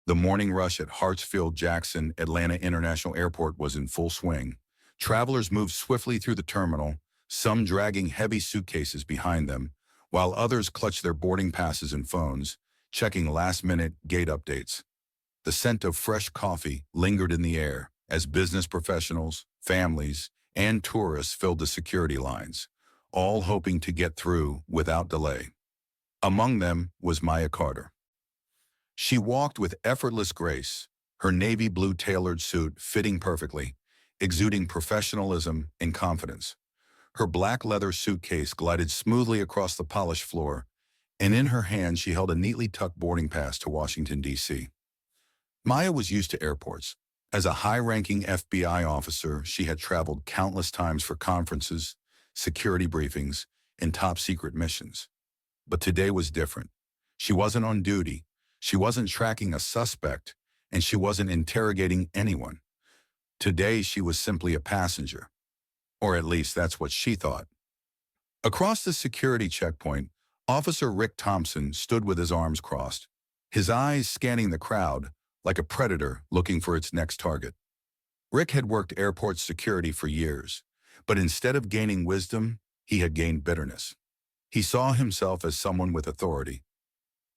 The morning rush at Hartsfield-Jackson Atlanta International Airport was in full swing. Travelers moved swiftly through the terminal, some dragging heavy suitcases behind them, while others clutched their boarding passes and phones, checking last-minute gate updates. The scent of fresh coffee lingered in the air as business professionals, families, and tourists filled the security lines, all hoping to get through without delay. Among them was Maya Carter. She walked with effortless grace, her navy blue tailored suit fitting perfectly, exuding professionalism and confidence. Her black leather suitcase glided smoothly across the polished floor, and in her hand she held a neatly tucked boarding pass to Washington, D.C. Maya was used to airports. As a high-ranking FBI officer, she had traveled countless times for conferences, security briefings, and top-secret missions. But today was different. She wasn't on duty, she wasn't tracking a suspect, and she wasn't interrogating anyone. Today she was simply a passenger. Or at least that's what she thought. Across the security checkpoint, Officer Rick Thompson stood with his arms crossed, his eyes scanning the crowd like a predator looking for its next target. Rick had worked airport security for years, but instead of gaining wisdom, he had gained bitterness. He saw himself as someone with authority,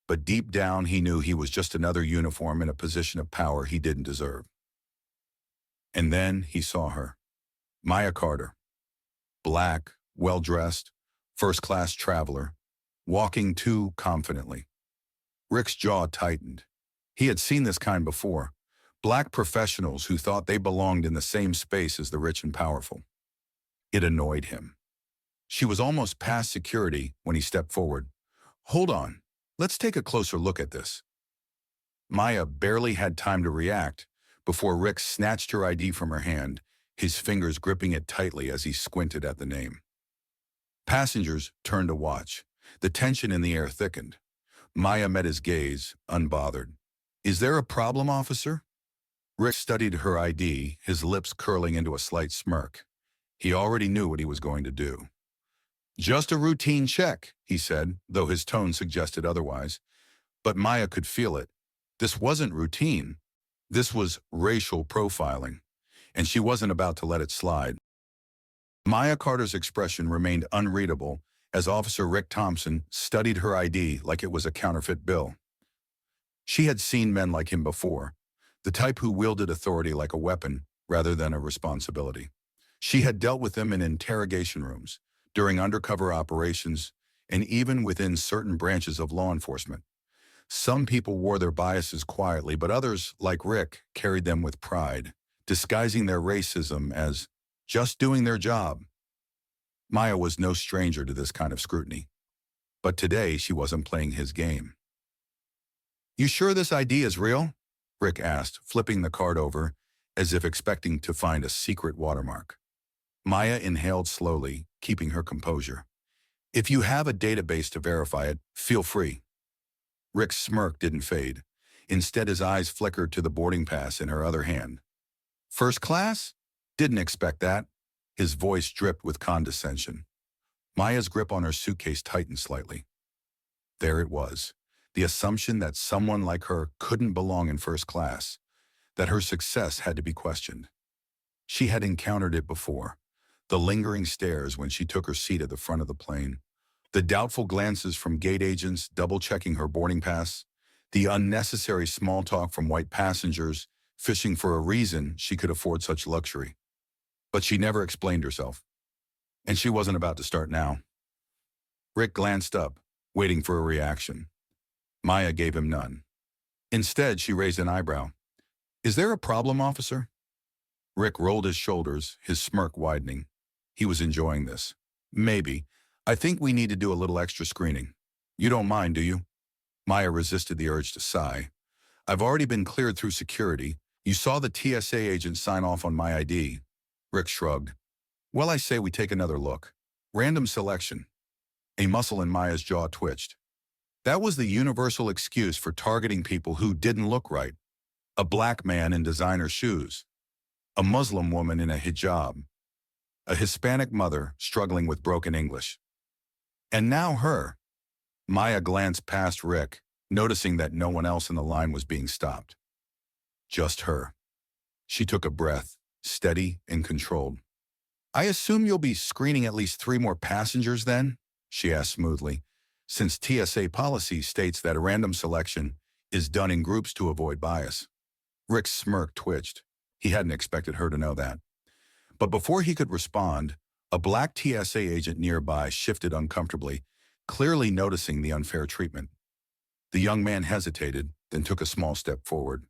but deep down he knew he was just another uniform in a position of power he didn't deserve. And then he saw her, Maya Carter, black, well-dressed, first-class traveler, walking too confidently. Rick's jaw tightened. He had seen this kind before, black professionals who thought they belonged in the same space as the rich and powerful. It annoyed him. She was almost past security when he stepped forward. "Hold on, let's take a closer look at this." Maya barely had time to react before Rick snatched her ID from her hand, his fingers gripping it tightly as he squinted at the name. Passengers turned to watch. The tension in the air thickened. Maya met his gaze, unbothered. "Is there a problem, officer?" Rick studied her ID, his lips curling into a slight smirk. He already knew what he was going to do. "Just a routine check," he said, though his tone suggested otherwise. But Maya could feel it. This wasn't routine. This was racial profiling, and she wasn't about to let it slide. Maya Carter's expression remained unreadable as Officer Rick Thompson studied her ID like it was a counterfeit bill. She had seen men like him before, the type who wielded authority like a weapon rather than a responsibility. She had dealt with them in interrogation rooms, during undercover operations, and even within certain branches of law enforcement. Some people wore their biases quietly, but others, like Rick, carried them with pride, disguising their racism as just doing their job. Maya was no stranger to this kind of scrutiny. But today she wasn't playing his game. "You sure this ID is real?" Rick asked, flipping the card over as if expecting to find a secret watermark. Maya inhaled slowly, keeping her composure. "If you have a database to verify it, feel free." Rick's smirk didn't fade. Instead, his eyes flickered to the boarding pass in her other hand. "First class? Didn't expect that." His voice dripped with condescension. Maya's grip on her suitcase tightened slightly. There it was, the assumption that someone like her couldn't belong in first class, that her success had to be questioned. She had encountered it before. The lingering stares when she took her seat at the front of the plane, the doubtful glances from gate agents double-checking her boarding pass, the unnecessary small talk from white passengers fishing for a reason she could afford such luxury. But she never explained herself, and she wasn't about to start now. Rick glanced up, waiting for a reaction. Maya gave him none. Instead, she raised an eyebrow. "Is there a problem, officer?" Rick rolled his shoulders, his smirk widening. He was enjoying this. "Maybe. I think we need to do a little extra screening. You don't mind, do you?" Maya resisted the urge to sigh. "I've already been cleared through security. You saw the TSA agent sign off on my ID." Rick shrugged. "Well, I say we take another look. Random selection." A muscle in Maya's jaw twitched. That was the universal excuse for targeting people who didn't look right. A black man in designer shoes. A Muslim woman in a hijab. A Hispanic mother struggling with broken English. And now her. Maya glanced past Rick, noticing that no one else in the line was being stopped. Just her. She took a breath, steady and controlled. "I assume you'll be screening at least 3 more passengers then?" she asked smoothly, since TSA policy states that a random selection is done in groups to avoid bias. Rick's smirk twitched. He hadn't expected her to know that. But before he could respond, a black TSA agent nearby shifted uncomfortably, clearly noticing the unfair treatment. The young man hesitated, then took a small step forward.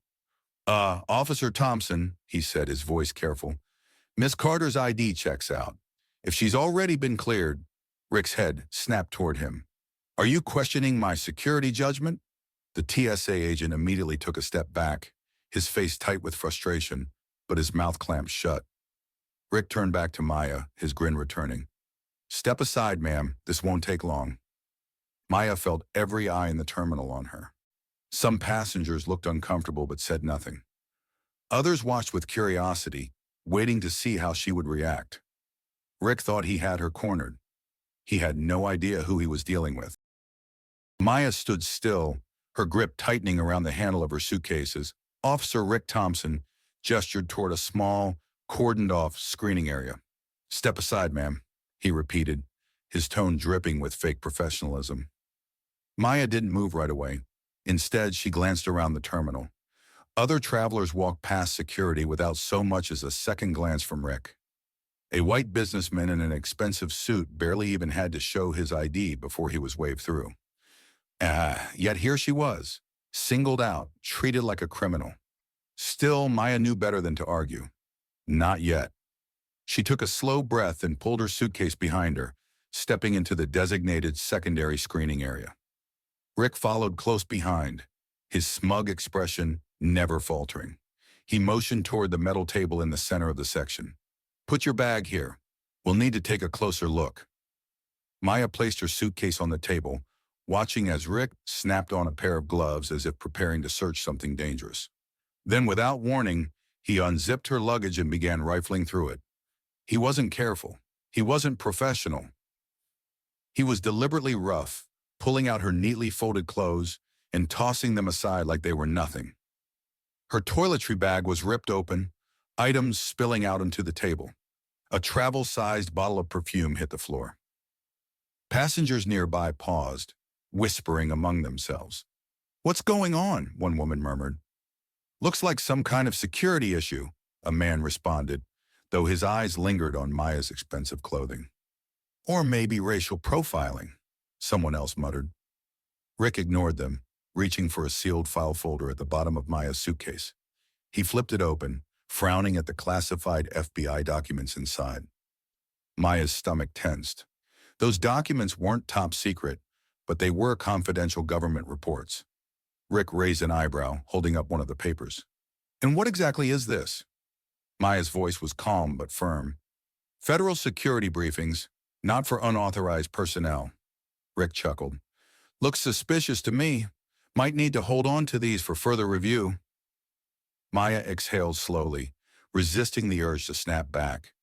Officer Thompson," he said, his voice careful. "Miss Carter's ID checks out. If she's already been cleared—" Rick's head snapped toward him. "Are you questioning my security judgment?" The TSA agent immediately took a step back, his face tight with frustration, but his mouth clamped shut. Rick turned back to Maya, his grin returning. "Step aside, ma'am. This won't take long." Maya felt every eye in the terminal on her. Some passengers looked uncomfortable but said nothing. Others watched with curiosity, waiting to see how she would react. Rick thought he had her cornered. He had no idea who he was dealing with. Maya stood still, her grip tightening around the handle of her suitcases. Officer Rick Thompson gestured toward a small, cordoned-off screening area. "Step aside, ma'am," he repeated, his tone dripping with fake professionalism. Maya didn't move right away. Instead, she glanced around the terminal. Other travelers walked past security without so much as a second glance from Rick. A white businessman in an expensive suit barely even had to show his ID before he was waved through. Yet here she was, singled out, treated like a criminal. Still, Maya knew better than to argue. Not yet. She took a slow breath and pulled her suitcase behind her, stepping into the designated secondary screening area. Rick followed close behind, his smug expression never faltering. He motioned toward the metal table in the center of the section. "Put your bag here. We'll need to take a closer look." Maya placed her suitcase on the table, watching as Rick snapped on a pair of gloves as if preparing to search something dangerous. Then, without warning, he unzipped her luggage and began rifling through it. He wasn't careful. He wasn't professional. He was deliberately rough, pulling out her neatly folded clothes and tossing them aside like they were nothing. Her toiletry bag was ripped open, items spilling out onto the table. A travel-sized bottle of perfume hit the floor. Passengers nearby paused, whispering among themselves. "What's going on?" one woman murmured. "Looks like some kind of security issue," a man responded, though his eyes lingered on Maya's expensive clothing. "Or maybe racial profiling," someone else muttered. Rick ignored them, reaching for a sealed file folder at the bottom of Maya's suitcase. He flipped it open, frowning at the classified FBI documents inside. Maya's stomach tensed. Those documents weren't top secret, but they were confidential government reports. Rick raised an eyebrow, holding up one of the papers. "And what exactly is this?" Maya's voice was calm but firm. "Federal security briefings, not for unauthorized personnel." Rick chuckled. "Looks suspicious to me. Might need to hold on to these for further review." Maya exhaled slowly, resisting the urge to snap back.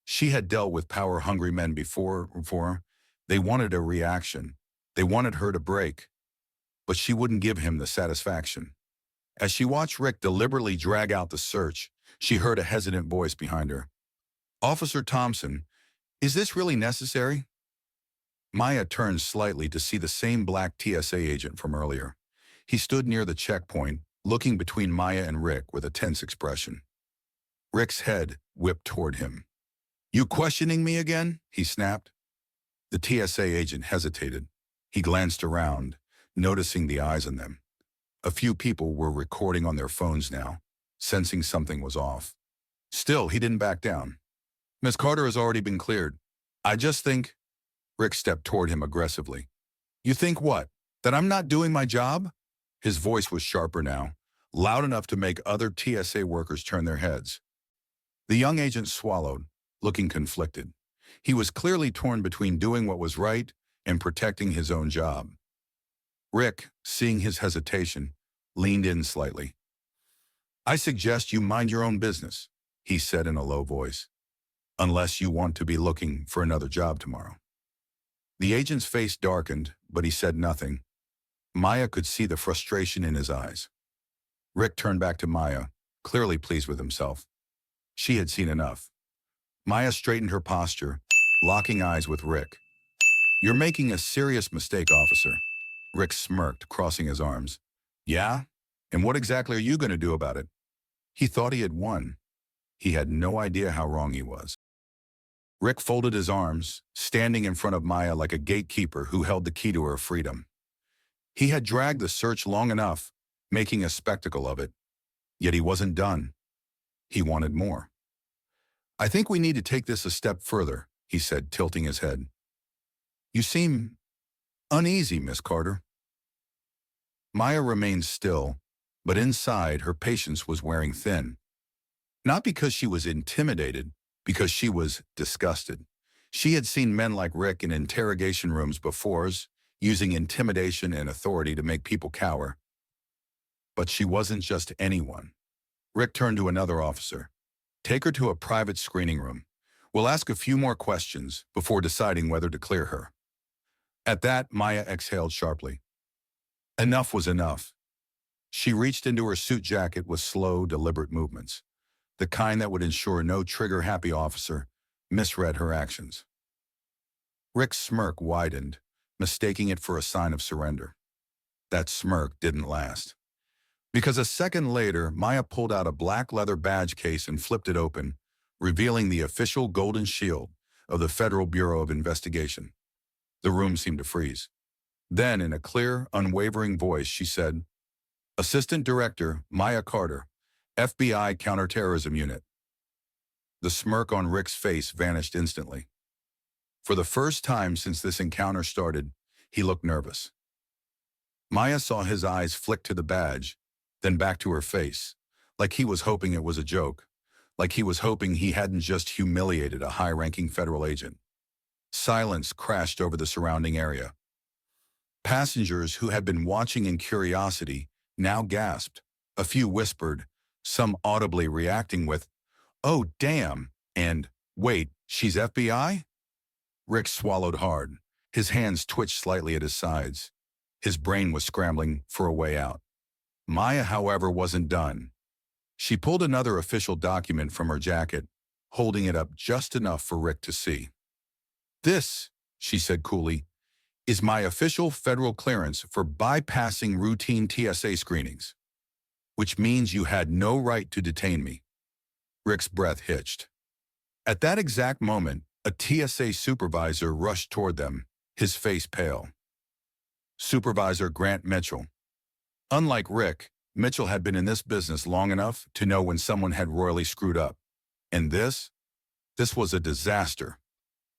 She had dealt with power-hungry men before. They wanted a reaction. They wanted her to break. But she wouldn't give him the satisfaction. As she watched Rick deliberately drag out the search, she heard a hesitant voice behind her. "Officer Thompson, is this really necessary?" Maya turned slightly to see the same black TSA agent from earlier. He stood near the checkpoint, looking between Maya and Rick with a tense expression. Rick's head whipped toward him. "You questioning me again?" he snapped. The TSA agent hesitated. He glanced around, noticing the eyes on them. A few people were recording on their phones now, sensing something was off. Still, he didn't back down. "Miss Carter has already been cleared. I just think—" Rick stepped toward him aggressively. "You think what? That I'm not doing my job?" His voice was sharper now, loud enough to make other TSA workers turn their heads. The young agent swallowed, looking conflicted. He was clearly torn between doing what was right and protecting his own job. Rick, seeing his hesitation, leaned in slightly. "I suggest you mind your own business," he said in a low voice, "unless you want to be looking for another job tomorrow." The agent's face darkened, but he said nothing. Maya could see the frustration in his eyes. Rick turned back to Maya, clearly pleased with himself. She had seen enough. Maya straightened her posture, locking eyes with Rick. "You're making a serious mistake, officer." Rick smirked, crossing his arms. "Yeah? And what exactly are you going to do about it?" He thought he had won. He had no idea how wrong he was. Rick folded his arms, standing in front of Maya like a gatekeeper who held the key to her freedom. He had dragged the search long enough, making a spectacle of it. Yet he wasn't done. He wanted more. "I think we need to take this a step further," he said, tilting his head. "You seem uneasy, Miss Carter." Maya remained still, but inside her patience was wearing thin. Not because she was intimidated, because she was disgusted. She had seen men like Rick in interrogation rooms before, using intimidation and authority to make people cower. But she wasn't just anyone. Rick turned to another officer. "Take her to a private screening room. We'll ask a few more questions before deciding whether to clear her." At that, Maya exhaled sharply. Enough was enough. She reached into her suit jacket with slow, deliberate movements, the kind that would ensure no trigger-happy officer misread her actions. Rick's smirk widened, mistaking it for a sign of surrender. That smirk didn't last. Because a second later, Maya pulled out a black leather badge case and flipped it open, revealing the official golden shield of the Federal Bureau of Investigation. The room seemed to freeze. Then, in a clear, unwavering voice, she said, "Assistant Director Maya Carter, FBI Counterterrorism Unit." The smirk on Rick's face vanished instantly. For the first time since this encounter started, he looked nervous. Maya saw his eyes flick to the badge, then back to her face, like he was hoping it was a joke, like he was hoping he hadn't just humiliated a high-ranking federal agent. Silence crashed over the surrounding area. Passengers who had been watching in curiosity now gasped. A few whispered, some audibly reacting with, "Oh, damn," and, "Wait, she's FBI?" Rick swallowed hard. His hands twitched slightly at his sides. His brain was scrambling for a way out. Maya, however, wasn't done. She pulled another official document from her jacket, holding it up just enough for Rick to see. "This," she said coolly, "is my official federal clearance for bypassing routine TSA screenings, which means you had no right to detain me." Rick's breath hitched. At that exact moment, a TSA supervisor rushed toward them, his face pale. Supervisor Grant Mitchell. Unlike Rick, Mitchell had been in this business long enough to know when someone had royally screwed up. And this was a disaster.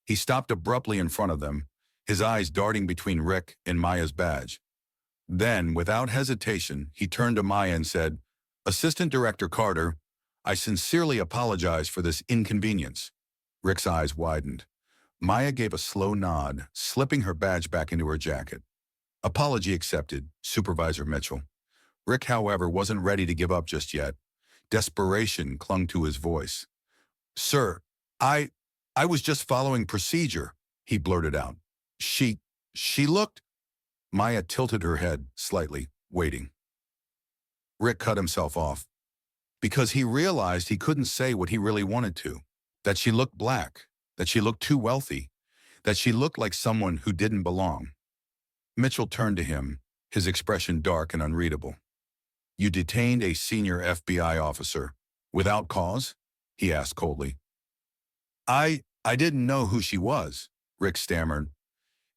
He stopped abruptly in front of them, his eyes darting between Rick and Maya's badge. Then, without hesitation, he turned to Maya and said, "Assistant Director Carter, I sincerely apologize for this inconvenience." Rick's eyes widened. Maya gave a slow nod, slipping her badge back into her jacket. "Apology accepted, Supervisor Mitchell." Rick, however, wasn't ready to give up just yet. Desperation clung to his voice. "Sir, I was just following procedure," he blurted out. She looked." Maya tilted her head slightly, waiting. Rick cut himself off, because he realized he couldn't say what he really wanted to. That she looked black, that she looked too wealthy, that she looked like someone who didn't belong. Mitchell turned to him, his expression dark and unreadable. "You detained a senior FBI officer without cause?" he asked coldly. I didn't know who she was," Rick stammered.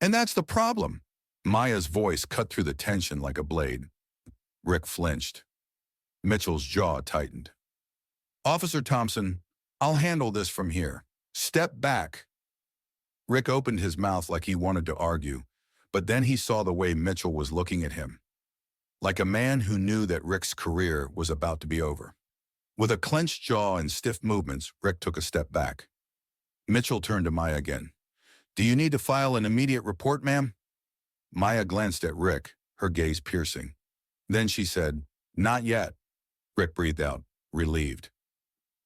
"And that's the problem." Maya's voice cut through the tension like a blade. Rick flinched. Mitchell's jaw tightened. "Officer Thompson, I'll handle this from here. Step back." Rick opened his mouth like he wanted to argue, but then he saw the way Mitchell was looking at him, like a man who knew that Rick's career was about to be over. With a clenched jaw and stiff movements, Rick took a step back. Mitchell turned to Maya again. "Do you need to file an immediate report, ma'am?" Maya glanced at Rick, her gaze piercing. Then she said, "Not yet." Rick breathed out, relieved.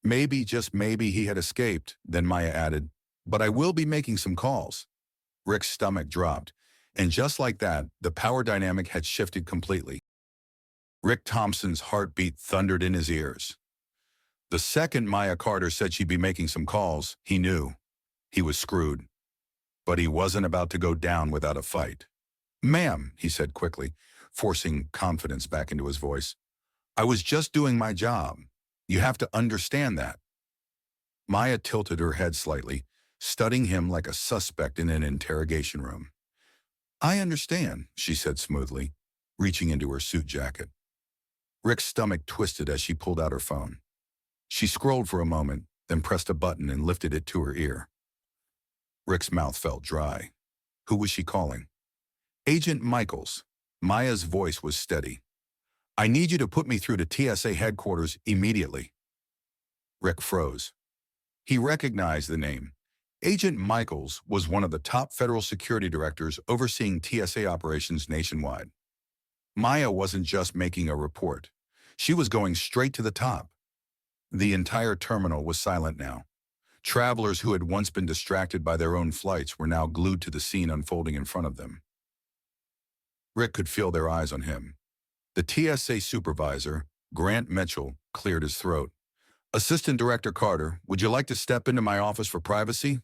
Maybe, just maybe, he had escaped. Then Maya added, "But I will be making some calls." Rick's stomach dropped, and just like that, the power dynamic had shifted completely. Rick Thompson's heartbeat thundered in his ears. The second Maya Carter said she'd be making some calls, he knew he was screwed. But he wasn't about to go down without a fight. "Ma'am," he said quickly, forcing confidence back into his voice, "I was just doing my job. You have to understand that." Maya tilted her head slightly, studying him like a suspect in an interrogation room. "I understand," she said smoothly, reaching into her suit jacket. Rick's stomach twisted as she pulled out her phone. She scrolled for a moment, then pressed a button and lifted it to her ear. Rick's mouth felt dry. Who was she calling? "Agent Michaels." Maya's voice was steady. "I need you to put me through to TSA headquarters immediately." Rick froze. He recognized the name. Agent Michaels was one of the top federal security directors overseeing TSA operations nationwide. Maya wasn't just making a report. She was going straight to the top. The entire terminal was silent now. Travelers who had once been distracted by their own flights were now glued to the scene unfolding in front of them. Rick could feel their eyes on him. The TSA supervisor, Grant Mitchell, cleared his throat. "Assistant Director Carter, would you like to step into my office for privacy?"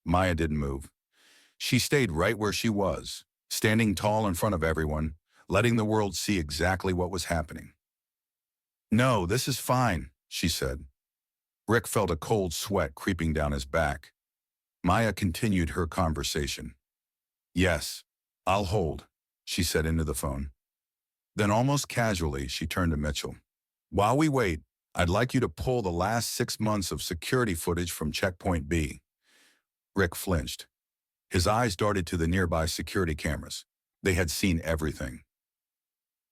Maya didn't move. She stayed right where she was, standing tall in front of everyone, letting the world see exactly what was happening. "No, this is fine," she said. Rick felt a cold sweat creeping down his back. Maya continued her conversation. "Yes, I'll hold," she said into the phone. Then almost casually, she turned to Mitchell. "While we wait, I'd like you to pull the last 6 months of security footage from Checkpoint B." Rick flinched. His eyes darted to the nearby security cameras. They had seen everything.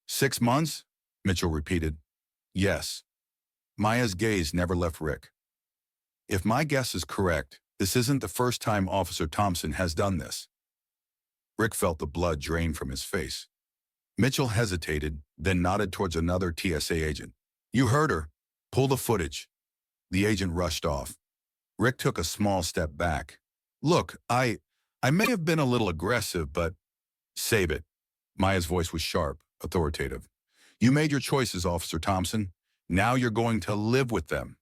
"6 months?" Mitchell repeated. "Yes." Maya's gaze never left Rick. "If my guess is correct, this isn't the first time Officer Thompson has done this." Rick felt the blood drain from his face. Mitchell hesitated, then nodded towards another TSA agent. "You heard her. Pull the footage." The agent rushed off. Rick took a small step back. "Look, I may have been a little aggressive, but—" "Save it." Maya's voice was sharp, authoritative. "You made your choices, Officer Thompson. Now you're going to live with them."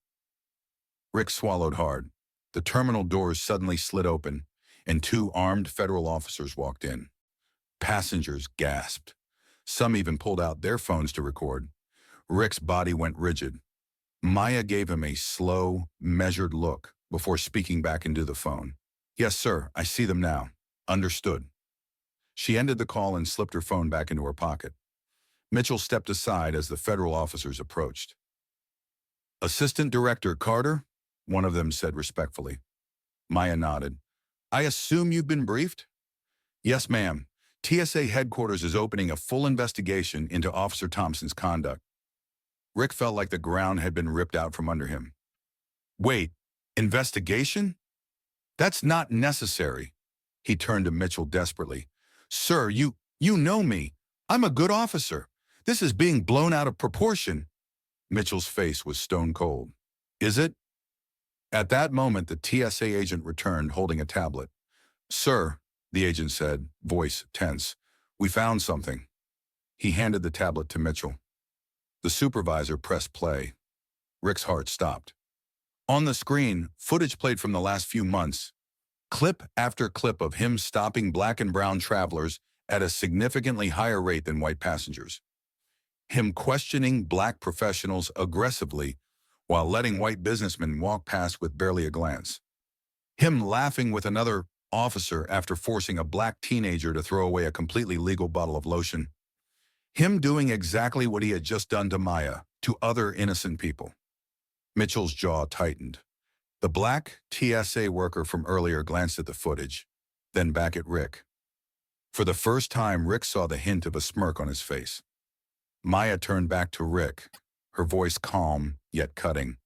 Rick swallowed hard. The terminal doors suddenly slid open, and 2 armed federal officers walked in. Passengers gasped. Some even pulled out their phones to record. Rick's body went rigid. Maya gave him a slow, measured look before speaking back into the phone. "Yes, sir, I see them now. Understood." She ended the call and slipped her phone back into her pocket. Mitchell stepped aside as the federal officers approached. "Assistant Director Carter?" one of them said respectfully. Maya nodded. "I assume you've been briefed?" "Yes, ma'am. TSA headquarters is opening a full investigation into Officer Thompson's conduct." Rick felt like the ground had been ripped out from under him. "Wait, investigation? That's not necessary." He turned to Mitchell desperately. "Sir, you know me. I'm a good officer. This is being blown out of proportion." Mitchell's face was stone cold. "Is it?" At that moment, the TSA agent returned holding a tablet. "Sir," the agent said, voice tense, "we found something." He handed the tablet to Mitchell. The supervisor pressed play. Rick's heart stopped. On the screen, footage played from the last few months. Clip after clip of him stopping black and brown travelers at a significantly higher rate than white passengers. Him questioning black professionals aggressively while letting white businessmen walk past with barely a glance. Him laughing with another officer after forcing a black teenager to throw away a completely legal bottle of lotion. Him doing exactly what he had just done to Maya, to other innocent people. Mitchell's jaw tightened. The black TSA worker from earlier glanced at the footage, then back at Rick. For the first time, Rick saw the hint of a smirk on his face. Maya turned back to Rick, her voice calm, yet cutting.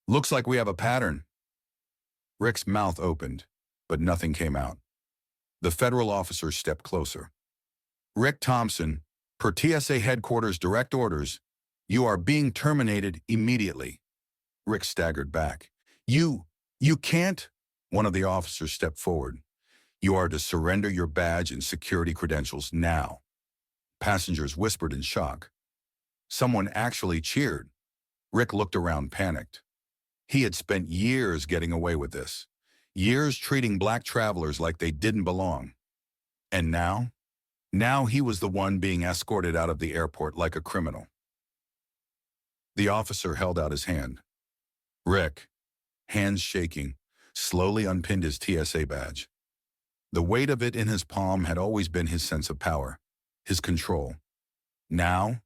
"Looks like we have a pattern." Rick's mouth opened, but nothing came out. The federal officer stepped closer. "Rick Thompson, per TSA headquarters direct orders, you are being terminated immediately." Rick staggered back. You can't." One of the officers stepped forward. "You are to surrender your badge and security credentials now." Passengers whispered in shock. Someone actually cheered. Rick looked around panicked. He had spent years getting away with this. Years treating black travelers like they didn't belong. And now? Now he was the one being escorted out of the airport like a criminal. The officer held out his hand. Rick, hands shaking, slowly unpinned his TSA badge. The weight of it in his palm had always been his sense of power, his control. Now,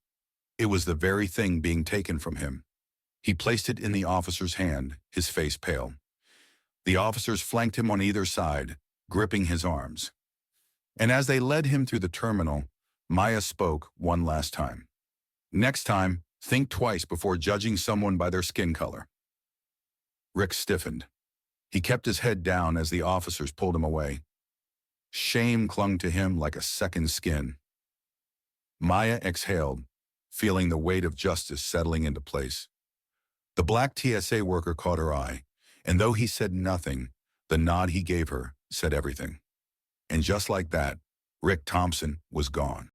it was the very thing being taken from him. He placed it in the officer's hand, his face pale. The officers flanked him on either side, gripping his arms. And as they led him through the terminal, Maya spoke one last time. Next time, think twice before judging someone by their skin color. Rick stiffened. He kept his head down as the officers pulled him away. Shame clung to him like a second skin. Maya exhaled, feeling the weight of justice settling into place. The black TSA worker caught her eye, and though he said nothing, the nod he gave her said everything. And just like that, Rick Thompson was gone.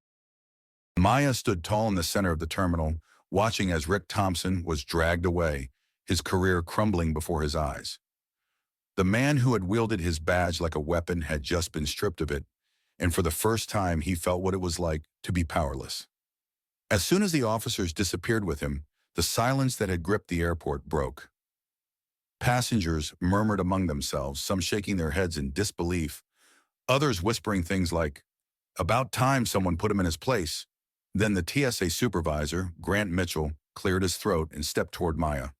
Maya stood tall in the center of the terminal, watching as Rick Thompson was dragged away, his career crumbling before his eyes. The man who had wielded his badge like a weapon had just been stripped of it, and for the first time he felt what it was like to be powerless. As soon as the officers disappeared with him, the silence that had gripped the airport broke. Passengers murmured among themselves, some shaking their heads in disbelief, others whispering things like, "About time someone put him in his place." Then the TSA supervisor, Grant Mitchell, cleared his throat and stepped toward Maya.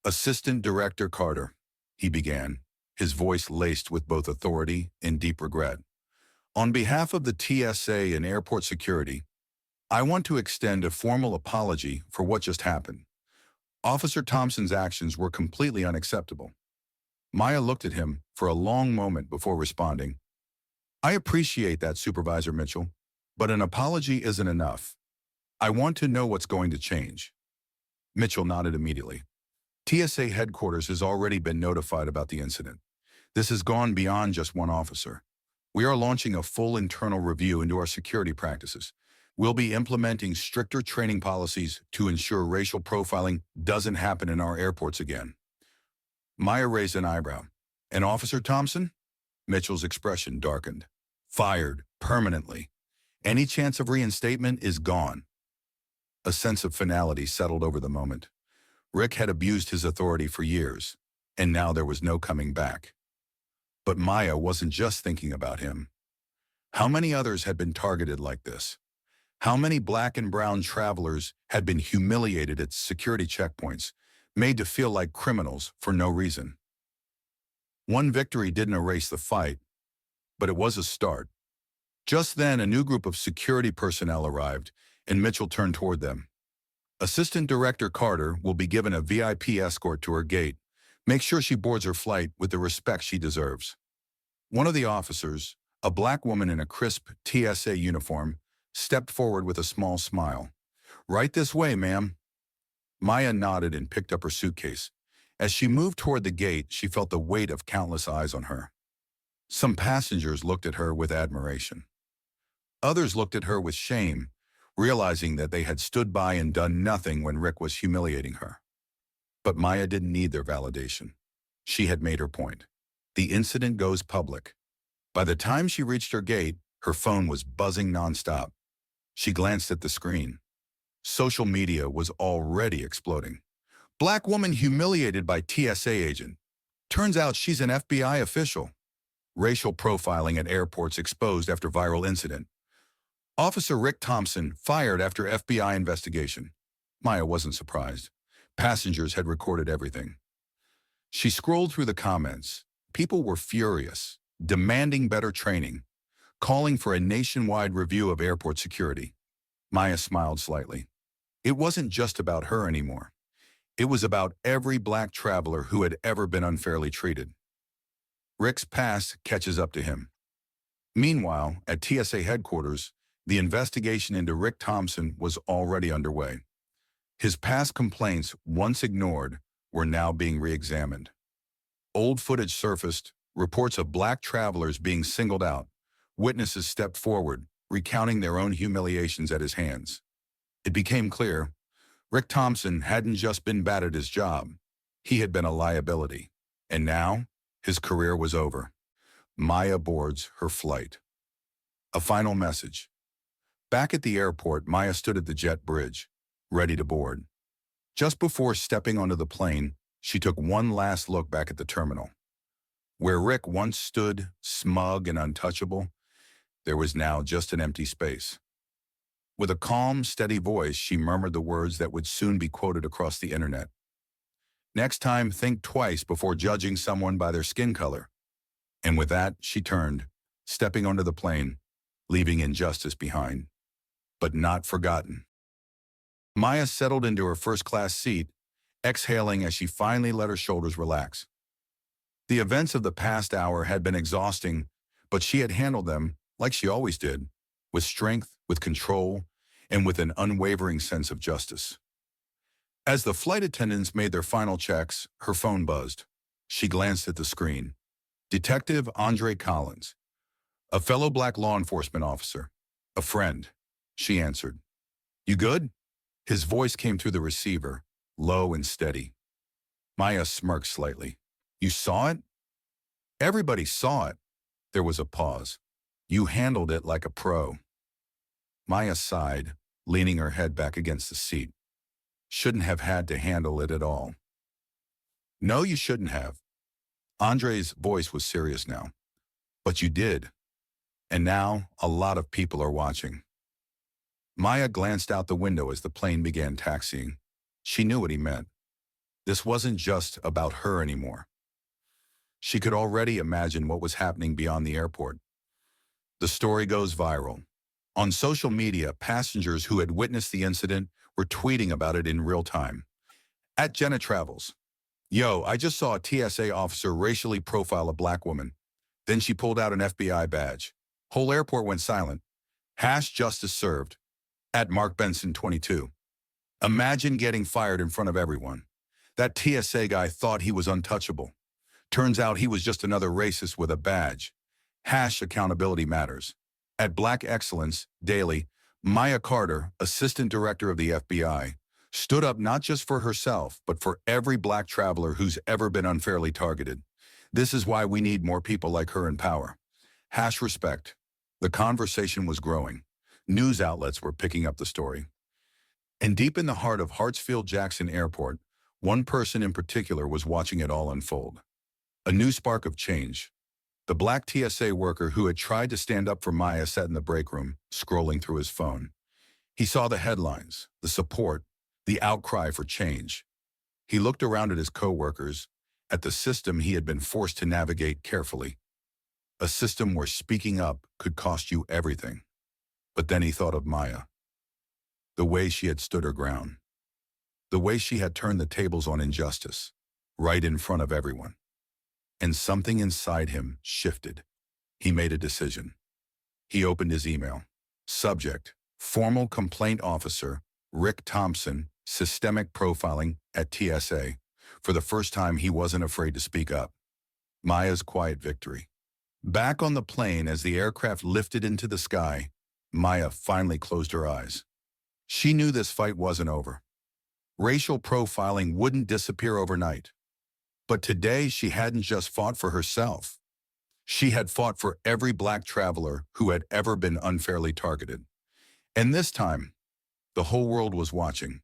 "Assistant Director Carter," he began, his voice laced with both authority and deep regret. "On behalf of the TSA and airport security, I want to extend a formal apology for what just happened. Officer Thompson's actions were completely unacceptable." Maya looked at him for a long moment before responding. "I appreciate that, Supervisor Mitchell, but an apology isn't enough. I want to know what's going to change." Mitchell nodded immediately. "TSA headquarters has already been notified about the incident. This has gone beyond just one officer. We are launching a full internal review into our security practices. We'll be implementing stricter training policies to ensure racial profiling doesn't happen in our airports again." Maya raised an eyebrow. "And Officer Thompson?" Mitchell's expression darkened. "Fired, permanently. Any chance of reinstatement is gone." A sense of finality settled over the moment. Rick had abused his authority for years, and now there was no coming back. But Maya wasn't just thinking about him. How many others had been targeted like this? How many black and brown travelers had been humiliated at security checkpoints, made to feel like criminals for no reason? One victory didn't erase the fight, but it was a start. Just then, a new group of security personnel arrived, and Mitchell turned toward them. "Assistant Director Carter will be given a VIP escort to her gate. Make sure she boards her flight with the respect she deserves." One of the officers, a black woman in a crisp TSA uniform, stepped forward with a small smile. "Right this way, ma'am." Maya nodded and picked up her suitcase. As she moved toward the gate, she felt the weight of countless eyes on her. Some passengers looked at her with admiration. Others looked at her with shame, realizing that they had stood by and done nothing when Rick was humiliating her. But Maya didn't need their validation. She had made her point. The incident goes public. By the time she reached her gate, her phone was buzzing nonstop. She glanced at the screen. Social media was already exploding. "Black woman humiliated by TSA agent. Turns out she's an FBI official." "Racial profiling at airports exposed after viral incident." "Officer Rick Thompson fired after FBI investigation." Maya wasn't surprised. Passengers had recorded everything. She scrolled through the comments. People were furious, demanding better training, calling for a nationwide review of airport security. Maya smiled slightly. It wasn't just about her anymore. It was about every black traveler who had ever been unfairly treated. Rick's past catches up to him. Meanwhile, at TSA headquarters, the investigation into Rick Thompson was already underway. His past complaints, once ignored, were now being re-examined. Old footage surfaced, reports of black travelers being singled out. Witnesses stepped forward, recounting their own humiliations at his hands. It became clear Rick Thompson hadn't just been bad at his job. He had been a liability. And now, his career was over. Maya boards her flight. A final message. Back at the airport, Maya stood at the jet bridge, ready to board. Just before stepping onto the plane, she took one last look back at the terminal. Where Rick once stood, smug and untouchable, there was now just an empty space. With a calm, steady voice, she murmured the words that would soon be quoted across the internet. Next time, think twice before judging someone by their skin color. And with that, she turned, stepping onto the plane, leaving injustice behind. But not forgotten. Maya settled into her first-class seat, exhaling as she finally let her shoulders relax. The events of the past hour had been exhausting, but she had handled them, like she always did, with strength, with control, and with an unwavering sense of justice. As the flight attendants made their final checks, her phone buzzed. She glanced at the screen. Detective Andre Collins, a fellow black law enforcement officer, a friend, she answered. You good? His voice came through the receiver, low and steady. Maya smirked slightly. You saw it? Everybody saw it. There was a pause. You handled it like a pro. Maya sighed, leaning her head back against the seat. Shouldn't have had to handle it at all. No, you shouldn't have. Andre's voice was serious now. But you did. And now, a lot of people are watching. Maya glanced out the window as the plane began taxiing. She knew what he meant. This wasn't just about her anymore. She could already imagine what was happening beyond the airport. The story goes viral. On social media, passengers who had witnessed the incident were tweeting about it in real time. At Jenna Travels. Yo, I just saw a TSA officer racially profile a black woman. Then she pulled out an FBI badge. Whole airport went silent. #justice served. At Mark Benson 22. Imagine getting fired in front of everyone. That TSA guy thought he was untouchable. Turns out he was just another racist with a badge. #accountability matters. At Black Excellence Daily, Maya Carter, assistant director of the FBI, stood up not just for herself, but for every black traveler who's ever been unfairly targeted. This is why we need more people like her in power. #respect. The conversation was growing. News outlets were picking up the story. And deep in the heart of Hartsfield-Jackson Airport, one person in particular was watching it all unfold. A new spark of change. The black TSA worker who had tried to stand up for Maya sat in the break room, scrolling through his phone. He saw the headlines, the support, the outcry for change. He looked around at his co-workers, at the system he had been forced to navigate carefully. A system where speaking up could cost you everything. But then he thought of Maya. The way she had stood her ground. The way she had turned the tables on injustice, right in front of everyone. And something inside him shifted. He made a decision. He opened his email. Subject: Formal Complaint Officer Rick Thompson, Systemic Profiling at TSA. For the first time, he wasn't afraid to speak up. Maya's quiet victory. Back on the plane as the aircraft lifted into the sky, Maya finally closed her eyes. She knew this fight wasn't over. Racial profiling wouldn't disappear overnight. But today, she hadn't just fought for herself. She had fought for every black traveler who had ever been unfairly targeted. And this time, the whole world was watching.